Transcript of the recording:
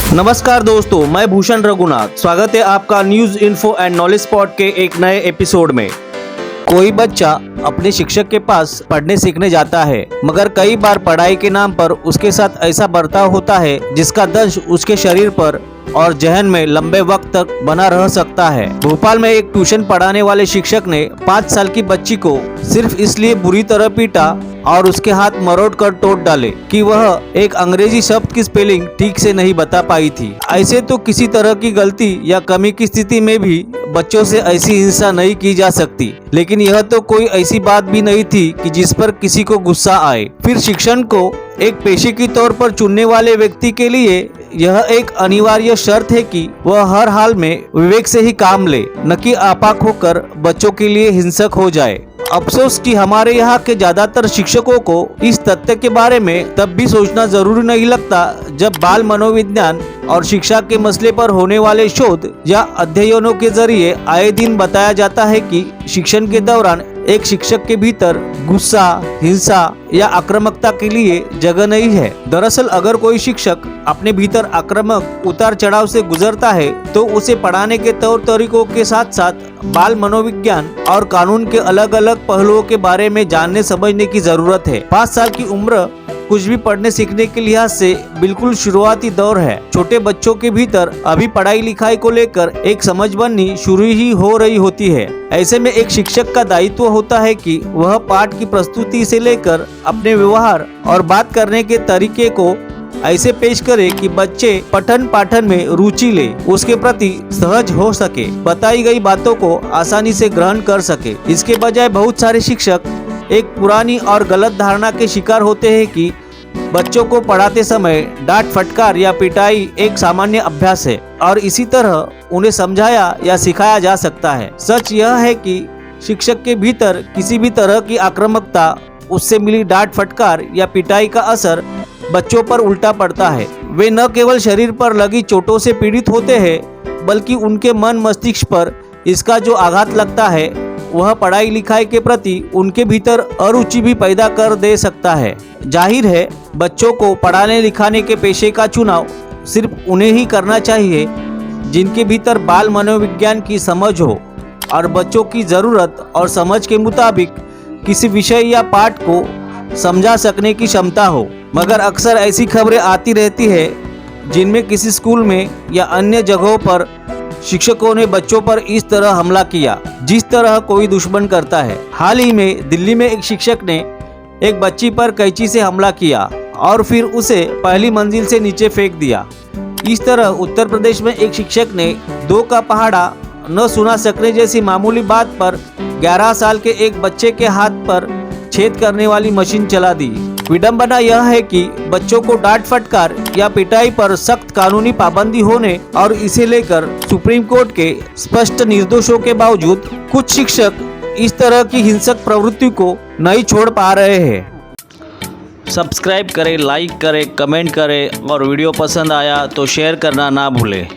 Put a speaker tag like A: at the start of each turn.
A: नमस्कार दोस्तों, मैं भूषण रघुनाथ। स्वागत है आपका news info and knowledge spot के एक नए एपिसोड में। कोई बच्चा अपने शिक्षक के पास पढ़ने सीखने जाता है, मगर कई बार पढ़ाई के नाम पर उसके साथ ऐसा बर्ताव होता है जिसका दंश उसके शरीर पर और जहन में लंबे वक्त तक बना रह सकता है। भोपाल में एक ट्यूशन पढ़ाने वाले शिक्षक ने 5 साल की बच्ची को सिर्फ इसलिए बुरी तरह पीटा और उसके हाथ मरोड़ कर तोड़ डाले कि वह एक अंग्रेजी शब्द की स्पेलिंग ठीक से नहीं बता पाई थी। ऐसे तो किसी तरह की गलती या कमी की स्थिति में भी बच्चों से ऐसी हिंसा नहीं की जा सकती, लेकिन यह तो कोई ऐसी बात भी नहीं थी कि जिस पर किसी को गुस्सा आए। फिर शिक्षण को एक पेशे के तौर पर चुनने वाले व्यक्ति के लिए यह एक अनिवार्य शर्त है कि वह हर हाल में विवेक से ही काम ले, न कि आपाक होकर बच्चों के लिए हिंसक हो जाए। अफसोस कि हमारे यहाँ के ज्यादातर शिक्षकों को इस तथ्य के बारे में तब भी सोचना जरूरी नहीं लगता जब बाल मनोविज्ञान और शिक्षा के मसले पर होने वाले शोध या अध्ययनों के जरिए आए दिन बताया जाता है कि शिक्षण के दौरान एक शिक्षक के भीतर गुस्सा, हिंसा या आक्रामकता के लिए जगह नहीं है। दरअसल अगर कोई शिक्षक अपने भीतर आक्रामक उतार चढ़ाव से गुजरता है तो उसे पढ़ाने के तौर तरीकों के साथ साथ बाल मनोविज्ञान और कानून के अलग अलग पहलुओं के बारे में जानने समझने की जरूरत है। 5 साल की उम्र कुछ भी पढ़ने सीखने के लिहाज से बिल्कुल शुरुआती दौर है। छोटे बच्चों के भीतर अभी पढ़ाई लिखाई को लेकर एक समझ बननी शुरू ही हो रही होती है। ऐसे में एक शिक्षक का दायित्व होता है कि वह पाठ की प्रस्तुति से लेकर अपने व्यवहार और बात करने के तरीके को ऐसे पेश करे कि बच्चे पठन पाठन में रुचि ले, उसके प्रति सहज हो सके, बताई गई बातों को आसानी से ग्रहण कर सके। इसके बजाय बहुत सारे शिक्षक एक पुरानी और गलत धारणा के शिकार होते हैं कि बच्चों को पढ़ाते समय डांट फटकार या पिटाई एक सामान्य अभ्यास है और इसी तरह उन्हें समझाया या सिखाया जा सकता है। सच यह है कि शिक्षक के भीतर किसी भी तरह की आक्रामकता, उससे मिली डांट फटकार या पिटाई का असर बच्चों पर उल्टा पड़ता है। वे न केवल शरीर पर लगी चोटों से पीड़ित होते हैं, बल्कि उनके मन मस्तिष्क पर इसका जो आघात लगता है वह पढ़ाई लिखाई के प्रति उनके भीतर अरुचि भी पैदा कर दे सकता है। जाहिर है, बच्चों को पढ़ाने लिखाने के पेशे का चुनाव सिर्फ उन्हें ही करना चाहिए जिनके भीतर बाल मनोविज्ञान की समझ हो और बच्चों की ज़रूरत और समझ के मुताबिक किसी विषय या पाठ को समझा सकने की क्षमता हो। मगर अक्सर ऐसी खबरें आती रहती है जिनमें किसी स्कूल में या अन्य जगहों पर शिक्षकों ने बच्चों पर इस तरह हमला किया जिस तरह कोई दुश्मन करता है। हाल ही में दिल्ली में एक शिक्षक ने एक बच्ची पर कैंची से हमला किया और फिर उसे पहली मंजिल से नीचे फेंक दिया। इस तरह उत्तर प्रदेश में एक शिक्षक ने 2 का पहाड़ा न सुना सकने जैसी मामूली बात पर 11 साल के एक बच्चे के हाथ पर छेद करने वाली मशीन चला दी। विडंबना यह है कि बच्चों को डांट फटकार या पिटाई पर सख्त कानूनी पाबंदी होने और इसे लेकर सुप्रीम कोर्ट के स्पष्ट निर्देशों के बावजूद कुछ शिक्षक इस तरह की हिंसक प्रवृत्ति को नहीं छोड़ पा रहे हैं। सब्सक्राइब करें, लाइक करें, कमेंट करें और वीडियो पसंद आया तो शेयर करना ना भूलें।